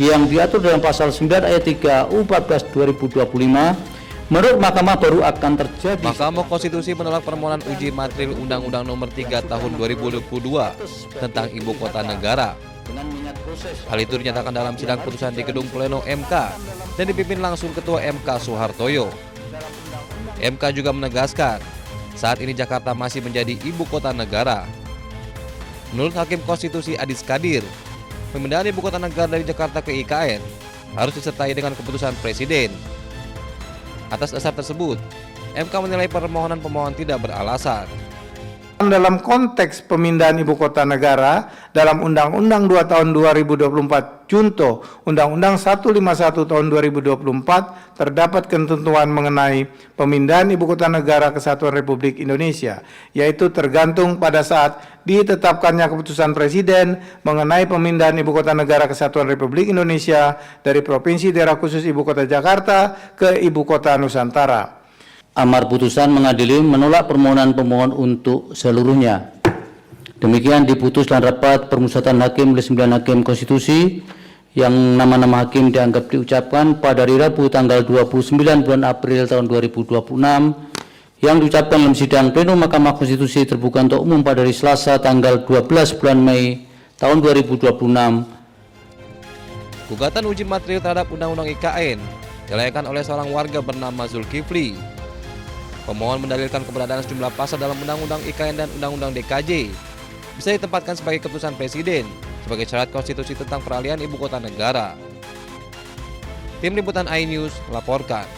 yang diatur dalam pasal 9 ayat 3 U14 2025, menurut Mahkamah baru akan terjadi. Mahkamah Konstitusi menolak permohonan uji materi Undang-Undang Nomor 3 Tahun 2022 tentang Ibu Kota Negara. Hal itu dinyatakan dalam sidang putusan di Gedung Pleno MK dan dipimpin langsung Ketua MK Soehartoyo. MK juga menegaskan, saat ini Jakarta masih menjadi Ibu Kota Negara. Menurut Hakim Konstitusi Adis Kadir, pemindahan Ibu Kota Negara dari Jakarta ke IKN harus disertai dengan keputusan Presiden. Atas dasar tersebut, MK menilai permohonan pemohon tidak beralasan. Dalam konteks pemindahan ibu kota negara dalam Undang-Undang 2 tahun 2024 Junto Undang-Undang 151 tahun 2024 terdapat ketentuan mengenai pemindahan ibu kota negara Kesatuan Republik Indonesia, yaitu tergantung pada saat ditetapkannya keputusan Presiden mengenai pemindahan ibu kota negara Kesatuan Republik Indonesia dari Provinsi Daerah Khusus Ibu Kota Jakarta ke Ibu Kota Nusantara. Amar putusan mengadili menolak permohonan pemohon untuk seluruhnya. Demikian diputus dalam rapat permusyawaratan hakim oleh 9 hakim konstitusi yang nama-nama hakim dianggap diucapkan pada hari Rabu tanggal 29 bulan April tahun 2026 yang diucapkan dalam sidang pleno Mahkamah Konstitusi terbuka untuk umum pada hari Selasa tanggal 12 bulan Mei tahun 2026. Gugatan uji materi terhadap Undang-Undang IKN dilayangkan oleh seorang warga bernama Zulkifli. Pemohon mendalilkan keberadaan sejumlah pasal dalam Undang-Undang IKN dan Undang-Undang DKJ bisa ditempatkan sebagai keputusan Presiden sebagai syarat konstitusi tentang peralihan ibu kota negara. Tim Liputan iNews melaporkan.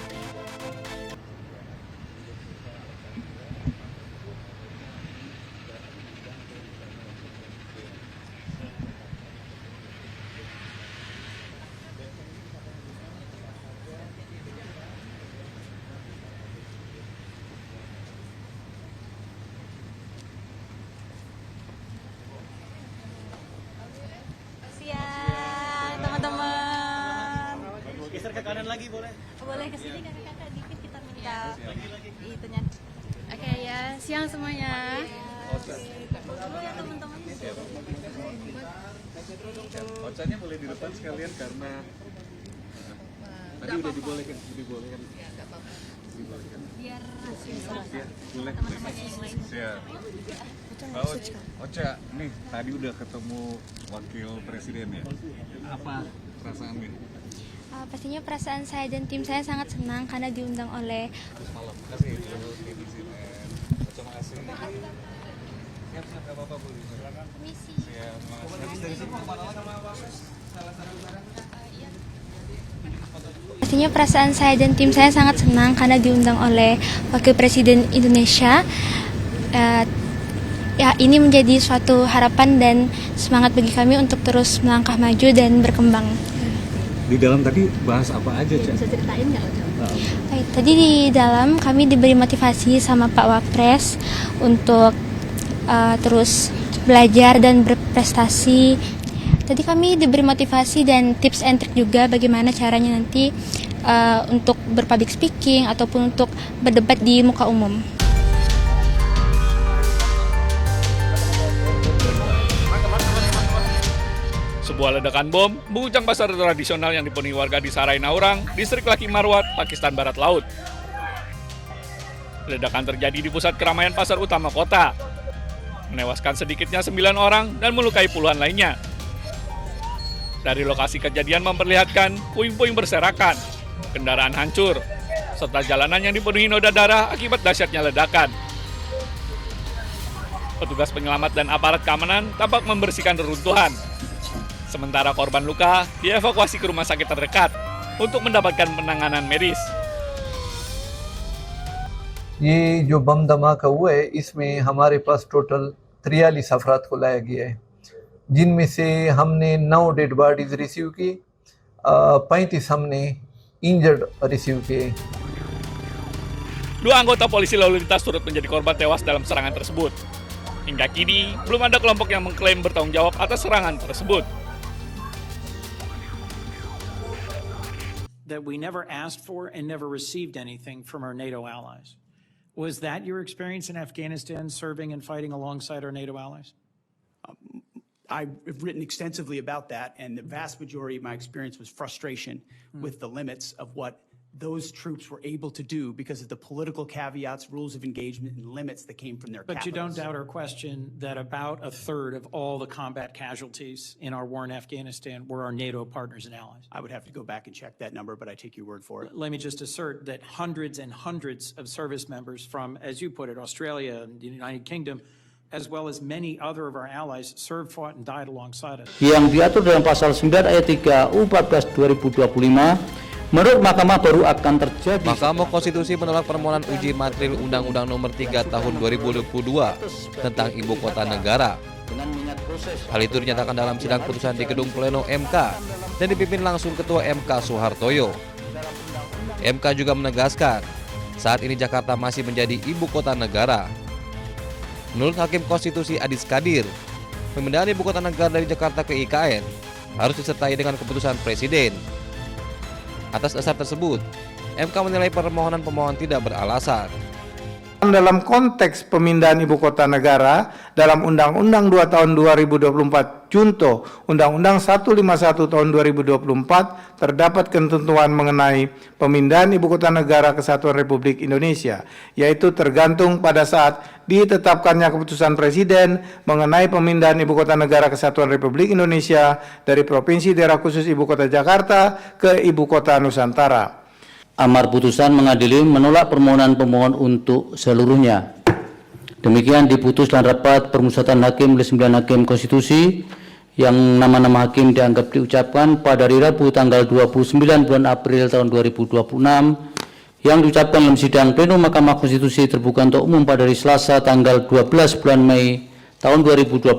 Siang teman-teman. Geser ke kanan lagi boleh? Boleh ke sini kakak-kakak dikit kita minta itunya. Oke ya, siang semuanya. Dulu ya teman-teman. Ocanya boleh di depan sekalian karena tadi udah dibolehkan. Ya, enggak apa-apa. Dibolehkan. Biar Ya, boleh. teman-temannya yang lain. Siap. Ocha, nih tadi udah ketemu wakil presiden ya. Apa perasaannya? Pastinya perasaan saya dan tim saya sangat senang karena diundang oleh Malam. Kasih dulu di sini. Terima kasih. Siap, enggak apa-apa Bu. misi. Siap, terima kasih. Dari sini mau kemana lagi? Pastinya perasaan saya dan tim saya sangat senang karena diundang oleh Wakil Presiden Indonesia. Ya, ini menjadi suatu harapan dan semangat bagi kami untuk terus melangkah maju dan berkembang. Di dalam tadi bahas apa aja, Cak? Bisa ceritain nggak? Baik, tadi di dalam kami diberi motivasi sama Pak Wapres untuk terus belajar dan berprestasi. Tadi kami diberi motivasi dan tips and trick juga bagaimana caranya nanti untuk berpublic speaking ataupun untuk berdebat di muka umum. Sebuah ledakan bom mengguncang pasar tradisional yang dipenuhi warga di Sarai Naurang, distrik Laki Marwat, Pakistan Barat Laut. Ledakan terjadi di pusat keramaian pasar utama kota, menewaskan sedikitnya 9 orang dan melukai puluhan lainnya. Dari lokasi kejadian memperlihatkan puing-puing berserakan, kendaraan hancur, serta jalanan yang dipenuhi noda darah akibat dahsyatnya ledakan. Petugas penyelamat dan aparat keamanan tampak membersihkan reruntuhan. Sementara korban luka dievakuasi ke rumah sakit terdekat untuk mendapatkan penanganan medis. ये जो बम धमाका हुआ है इसमें हमारे पास टोटल 43 अफराद को लाया गया है, जिनमें से हमने 9 डेड बॉडीज रिसीव की, 35 हमने इंजर्ड रिसीव किए। Dua anggota polisi lalu lintas turut menjadi korban tewas dalam serangan tersebut. Hingga kini belum ada kelompok yang mengklaim bertanggung jawab atas serangan tersebut. That we never asked for and never received anything from our NATO allies. Was that your experience in Afghanistan, serving and fighting alongside our NATO allies? I've written extensively about that, and the vast majority of my experience was frustration with the limits of what those troops were able to do because of the political caveats, rules of engagement, and limits that came from their But you don't capitals. doubt our question that about a third of all the combat casualties in our war in Afghanistan were our NATO partners and allies. I would have to go back and check that number, but I take your word for it. Let me just assert that hundreds and hundreds of service members from, as you put it, Australia and the United Kingdom, as well as many other of our allies, served, fought, and died alongside us. Yang diatur dalam pasal 9 ayat 3 U14 2025, menurut Mahkamah baru akan terjadi. Mahkamah Konstitusi menolak permohonan uji materi Undang-Undang Nomor 3 Tahun 2022 tentang Ibu Kota Negara. Hal itu dinyatakan dalam sidang putusan di Gedung Pleno MK dan dipimpin langsung Ketua MK Soehartoyo. MK juga menegaskan, saat ini Jakarta masih menjadi Ibu Kota Negara. Menurut Hakim Konstitusi Adis Kadir, pemindahan Ibu Kota Negara dari Jakarta ke IKN harus disertai dengan keputusan Presiden. Atas dasar tersebut, MK menilai permohonan pemohon tidak beralasan. Dalam konteks pemindahan ibu kota negara dalam Undang-Undang 2 tahun 2024 Junto Undang-Undang 151 tahun 2024 terdapat ketentuan mengenai pemindahan ibu kota negara Kesatuan Republik Indonesia, yaitu tergantung pada saat ditetapkannya keputusan Presiden mengenai pemindahan ibu kota negara Kesatuan Republik Indonesia dari Provinsi Daerah Khusus Ibu Kota Jakarta ke Ibu Kota Nusantara. Amar putusan mengadili menolak permohonan pemohon untuk seluruhnya. Demikian diputus dalam rapat permusyawaratan hakim oleh 9 hakim konstitusi yang nama-nama hakim dianggap diucapkan pada hari Rabu tanggal 29 bulan April tahun 2026 yang diucapkan dalam sidang pleno Mahkamah Konstitusi terbuka untuk umum pada hari Selasa tanggal 12 bulan Mei tahun 2026.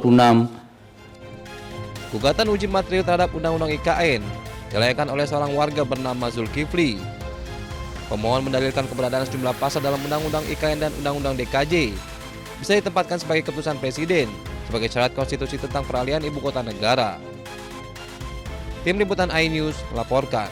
Gugatan uji materi terhadap Undang-Undang IKN dilayangkan oleh seorang warga bernama Zulkifli. Pemohon mendalilkan keberadaan sejumlah pasal dalam Undang-Undang IKN dan Undang-Undang DKJ bisa ditempatkan sebagai keputusan Presiden sebagai syarat konstitusi tentang peralihan ibu kota negara. Tim Liputan iNews melaporkan.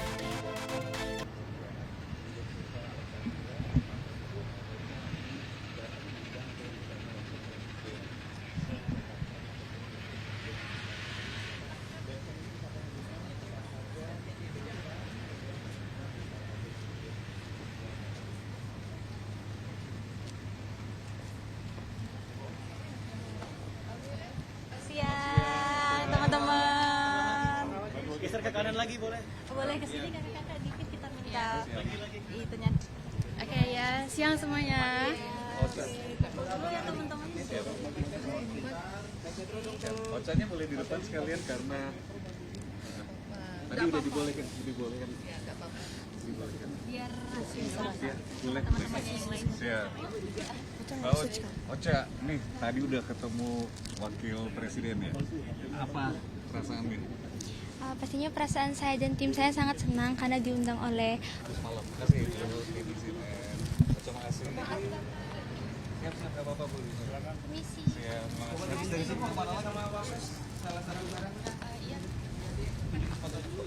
Siang, teman-teman. Geser ke kanan lagi boleh? Boleh ke sini kakak-kakak dikit kita minta itunya. Oke ya, siang semuanya. Dulu ya teman-teman. Ocanya boleh di depan sekalian karena tadi udah dibolehkan. Biar Ya, boleh. Siap. Ocha, nih tadi udah ketemu wakil presiden ya. Apa perasaannya? Pastinya perasaan saya dan tim saya sangat senang karena diundang oleh Malam. Kasih dulu di sini. Terima kasih. Siap, nggak apa-apa Bu. misi. Siap, terima kasih.